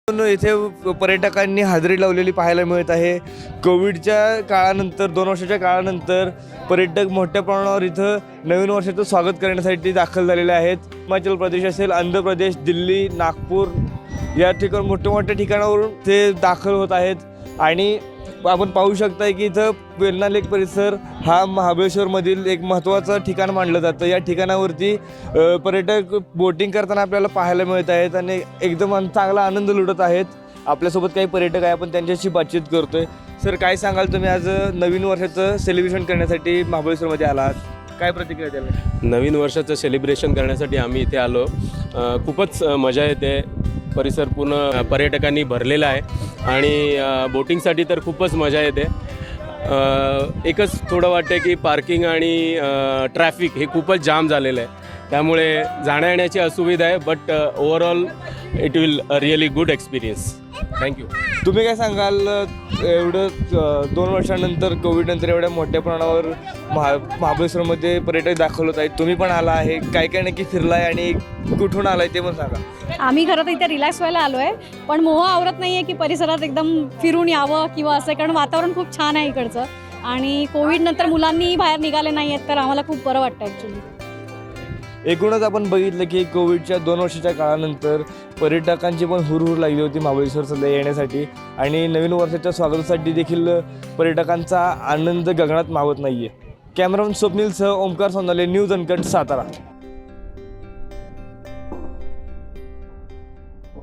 इथे पर्यटकांनी हजेरी लावलेली पाहायला मिळत आहे। कोविडच्या काळानंतर 2 वर्षाच्या काळानंतर पर्यटक मोठ्या प्रमाणावर इथं नवीन वर्षाचं स्वागत करण्यासाठी दाखल झालेले आहेत। हिमाचल प्रदेश असेल, आंध्र प्रदेश, दिल्ली, नागपूर या ठिकाणी मोठ्या ठिकाणावरून ते दाखल होत आहेत आणि आपण पाहू शकता की इथं वेण्णा लेक परिसर हा महाबळेश्वरमधील एक महत्त्वाचं ठिकाण मानलं जातं। या ठिकाणावरती पर्यटक बोटिंग करताना आपल्याला पाहायला मिळत आहेत आणि एकदम चांगला आनंद लुटत आहेत। आपल्यासोबत काही पर्यटक आहे, आपण त्यांच्याशी बातचीत करतोय। सर, काय सांगाल तुम्ही आज नवीन वर्षाचं सेलिब्रेशन करण्यासाठी महाबळेश्वरमध्ये आलात, काय प्रतिक्रिया द्याल? नवीन वर्षाचं सेलिब्रेशन करण्यासाठी आम्ही इथे आलो। खूपच मजा येते। परिसर पूर्ण पर्यटकांनी भरलेला आहे आणि बोटिंगसाठी तर खूपच मजा येते। एकच थोडं वाटतं की पार्किंग आणि ट्रॅफिक हे खूपच जाम झालेलं आहे, त्यामुळे जाण्या येण्याची असुविधा आहे, but overall it will really good experience. Thank you. तुम्ही काय सांगाल, एवढं 2 वर्षानंतर कोविडनंतर एवढ्या मोठ्या प्रमाणावर महाबळेश्वरमध्ये पर्यटक दाखल होत आहेत, तुम्ही पण आला आहे, काय काय नक्की फिरलाय आणि कुठून आलाय ते पण सांगा? आम्ही खरं तर इथे रिलॅक्स व्हायला आलो आहे, पण मोह आवरत नाही आहे की परिसरात एकदम फिरून यावं किंवा असं, कारण वातावरण खूप छान आहे इकडचं आणि कोविडनंतर मुलांनी बाहेर निघाले नाही आहेत, तर आम्हाला खूप बरं वाटतं ॲक्च्युली। एकूणच आपण बघितलं की कोविडच्या 2 वर्षाच्या काळानंतर पर्यटकांची पण हुरहुर लागली होती महाबळेश्वर सध्या येण्यासाठी आणि नवीन वर्षाच्या स्वागतासाठी देखील पर्यटकांचा आनंद गगनात मावत नाही आहे। कॅमेरामन स्वप्नीलसह ओमकार सोनाले, न्यूज अनकट, सातारा।